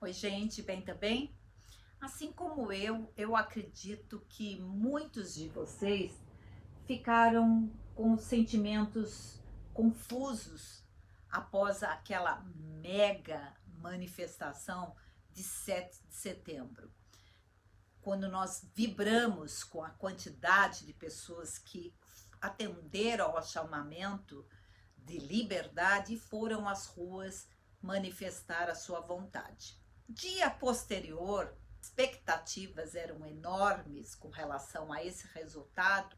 Oi, gente, bem também? Assim como eu acredito que muitos de vocês ficaram com sentimentos confusos após aquela mega manifestação de 7 de setembro, quando nós vibramos com a quantidade de pessoas que atenderam ao chamamento de liberdade e foram às ruas manifestar a sua vontade. Dia posterior, expectativas eram enormes com relação a esse resultado.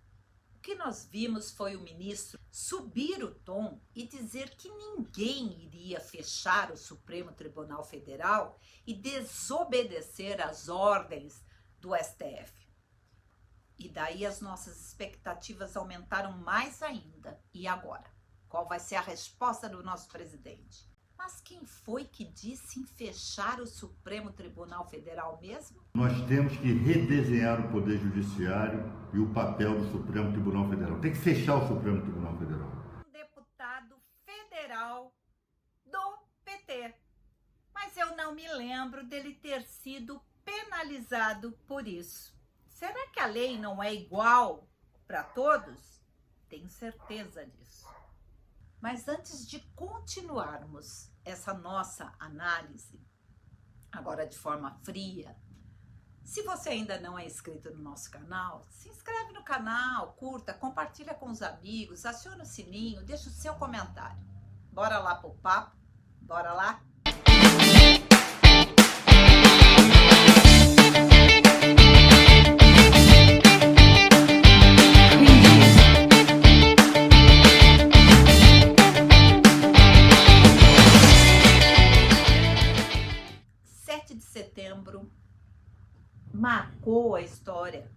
O que nós vimos foi o ministro subir o tom e dizer que ninguém iria fechar o Supremo Tribunal Federal e desobedecer às ordens do STF. E daí as nossas expectativas aumentaram mais ainda. E agora? Qual vai ser a resposta do nosso presidente? Mas quem foi que disse em fechar o Supremo Tribunal Federal mesmo? Nós temos que redesenhar o Poder Judiciário e o papel do Supremo Tribunal Federal. Tem que fechar o Supremo Tribunal Federal. Um deputado federal do PT. Mas eu não me lembro dele ter sido penalizado por isso. Será que a lei não é igual para todos? Tenho certeza disso. Mas antes de continuarmos essa nossa análise, agora de forma fria, se você ainda não é inscrito no nosso canal, se inscreve no canal, curta, compartilha com os amigos, aciona o sininho, deixa o seu comentário. Bora lá pro papo? Bora lá? 7 de setembro marcou a história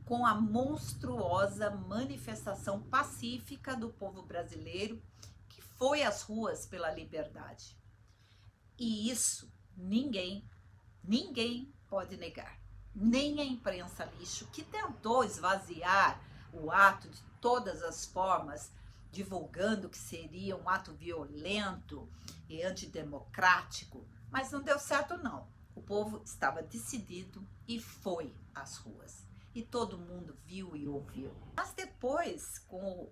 com a monstruosa manifestação pacífica do povo brasileiro que foi às ruas pela liberdade. E isso ninguém pode negar. Nem a imprensa lixo, que tentou esvaziar o ato de todas as formas, divulgando que seria um ato violento e antidemocrático, mas não deu certo não. O povo estava decidido e foi às ruas. E todo mundo viu e ouviu. Mas depois, com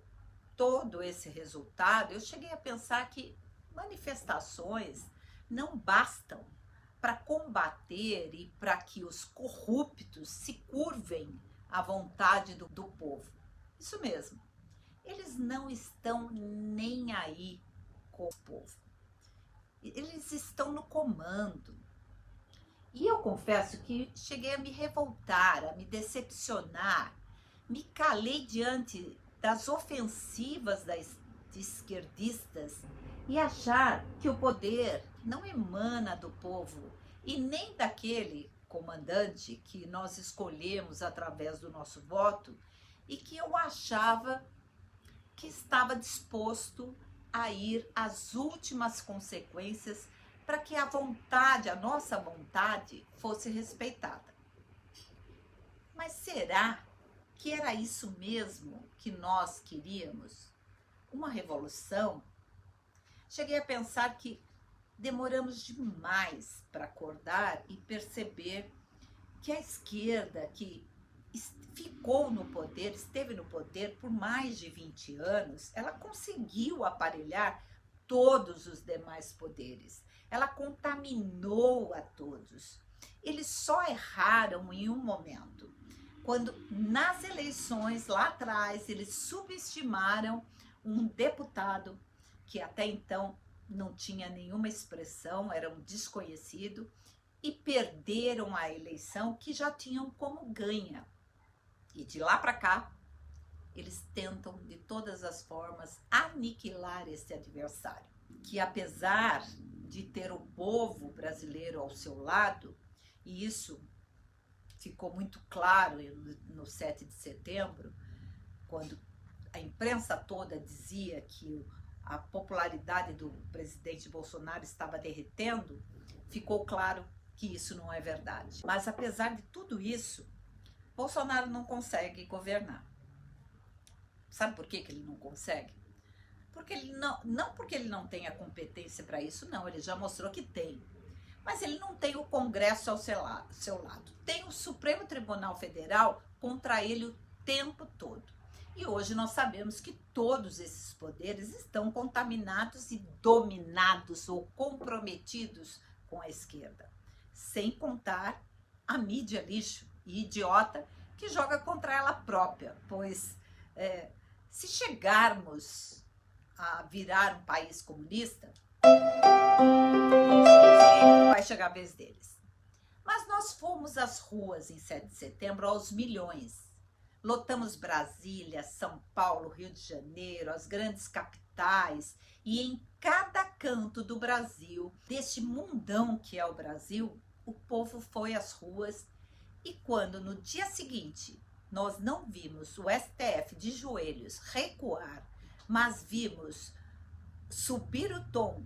todo esse resultado, eu cheguei a pensar que manifestações não bastam para combater e para que os corruptos se curvem à vontade do povo. Isso mesmo. Eles não estão nem aí com o povo. Eles estão no comando. E eu confesso que cheguei a me revoltar, a me decepcionar, me calei diante das ofensivas de esquerdistas e achar que o poder não emana do povo e nem daquele comandante que nós escolhemos através do nosso voto e que eu achava que estava disposto a ir às últimas consequências para que a vontade, a nossa vontade, fosse respeitada. Mas será que era isso mesmo que nós queríamos? Uma revolução? Cheguei a pensar que demoramos demais para acordar e perceber que a esquerda, que ficou no poder, esteve no poder por mais de 20 anos, ela conseguiu aparelhar todos os demais poderes. Ela contaminou a todos. Eles só erraram em um momento, quando nas eleições lá atrás eles subestimaram um deputado que até então não tinha nenhuma expressão, era um desconhecido, e perderam a eleição que já tinham como ganha. E de lá para cá, eles tentam de todas as formas aniquilar esse adversário, que apesar de ter o povo brasileiro ao seu lado, e isso ficou muito claro no 7 de setembro, quando a imprensa toda dizia que a popularidade do presidente Bolsonaro estava derretendo, ficou claro que isso não é verdade. Mas apesar de tudo isso, Bolsonaro não consegue governar. Sabe por que ele não consegue? Porque ele não porque ele não tem a competência para isso, não, ele já mostrou que tem. Mas ele não tem o Congresso ao seu lado. Tem o Supremo Tribunal Federal contra ele o tempo todo. E hoje nós sabemos que todos esses poderes estão contaminados e dominados ou comprometidos com a esquerda. Sem contar a mídia lixo e idiota que joga contra ela própria. Pois se chegarmos a virar um país comunista, vai chegar a vez deles. Mas nós fomos às ruas em 7 de setembro aos milhões. Lotamos Brasília, São Paulo, Rio de Janeiro, as grandes capitais, e em cada canto do Brasil, deste mundão que é o Brasil, o povo foi às ruas. E quando no dia seguinte nós não vimos o STF de joelhos recuar, mas vimos subir o tom,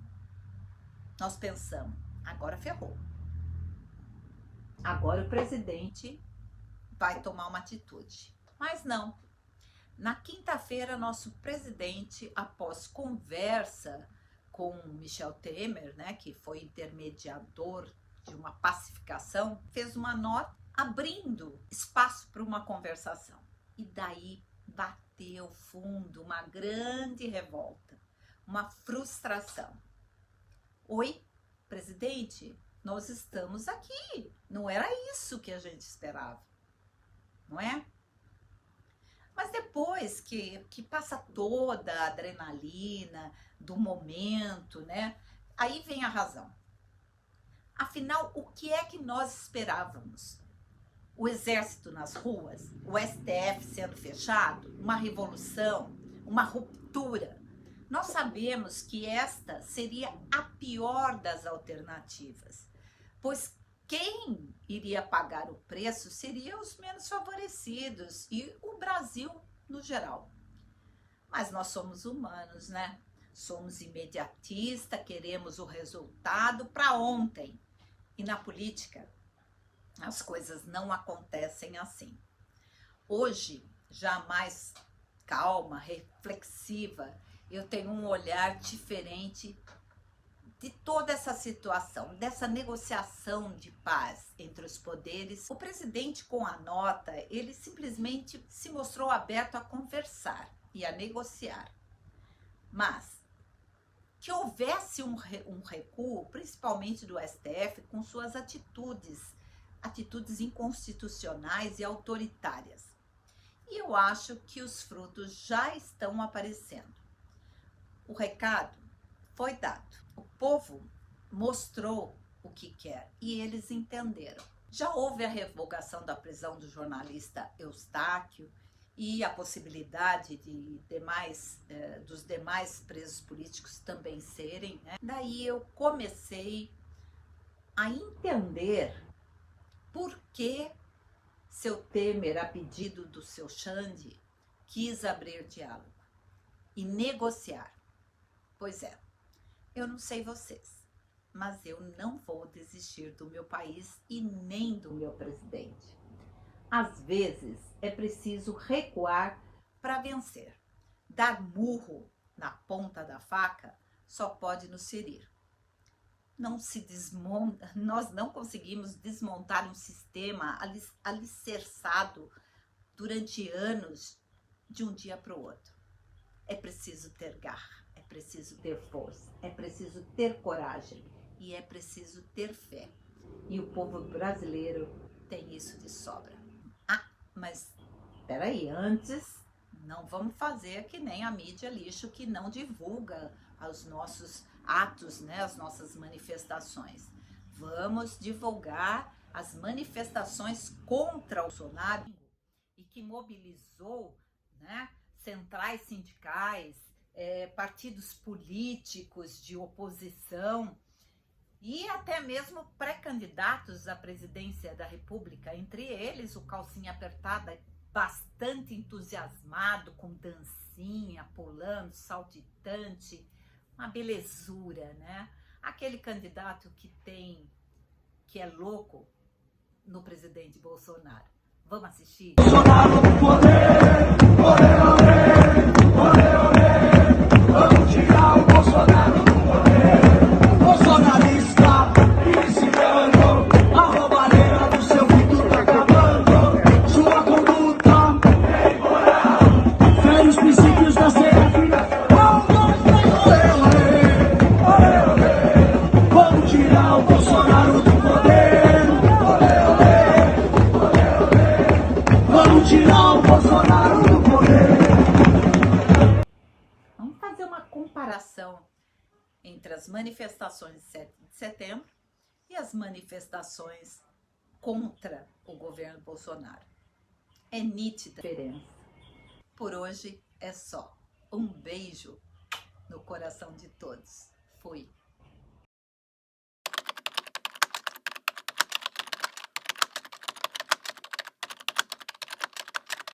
nós pensamos, agora ferrou. Agora o presidente vai tomar uma atitude. Mas não. Na quinta-feira, nosso presidente, após conversa com Michel Temer, né, que foi intermediador de uma pacificação, fez uma nota abrindo espaço para uma conversação. E daí bateu fundo uma grande revolta, uma frustração. Oi, presidente, nós estamos aqui. Não era isso que a gente esperava, não é? Mas depois que passa toda a adrenalina do momento, né? Aí vem a razão. Afinal, o que é que nós esperávamos? O exército nas ruas, o STF sendo fechado, uma revolução, uma ruptura. Nós sabemos que esta seria a pior das alternativas, pois quem iria pagar o preço seriam os menos favorecidos e o Brasil no geral. Mas nós somos humanos, né? Somos imediatistas, queremos o resultado para ontem. E na política, as coisas não acontecem assim. Hoje, já mais calma, reflexiva, eu tenho um olhar diferente de toda essa situação, dessa negociação de paz entre os poderes. O presidente, com a nota, ele simplesmente se mostrou aberto a conversar e a negociar. Mas que houvesse um recuo, principalmente do STF, com suas atitudes inconstitucionais e autoritárias. E eu acho que os frutos já estão aparecendo. O recado foi dado. O povo mostrou o que quer e eles entenderam. Já houve a revogação da prisão do jornalista Eustáquio e a possibilidade de dos demais presos políticos também serem, né? Daí eu comecei a entender por que seu Temer, a pedido do seu Xande, quis abrir diálogo e negociar. Pois é, eu não sei vocês, mas eu não vou desistir do meu país e nem do meu presidente. Às vezes é preciso recuar para vencer. Dar murro na ponta da faca só pode nos ferir. Nós não conseguimos desmontar um sistema alicerçado durante anos de um dia para o outro. É preciso ter garra, é preciso ter força, é preciso ter coragem e é preciso ter fé. E o povo brasileiro tem isso de sobra. Mas peraí, antes não vamos fazer que nem a mídia lixo que não divulga os nossos atos, né, as nossas manifestações. Vamos divulgar as manifestações contra o Bolsonaro e que mobilizou, né, centrais sindicais, partidos políticos de oposição e até mesmo pré-candidatos à presidência da República, entre eles o calcinha apertada, bastante entusiasmado, com dancinha, pulando, saltitante, uma belezura, né? Aquele candidato que é louco no presidente Bolsonaro. Vamos assistir? Bolsonaro no poder, olê, olê, olê, olê. Vamos tirar o Bolsonaro do poder. Bolsonarista, comparação entre as manifestações de 7 de setembro e as manifestações contra o governo Bolsonaro. É nítida a diferença. Por hoje é só. Um beijo no coração de todos. Fui.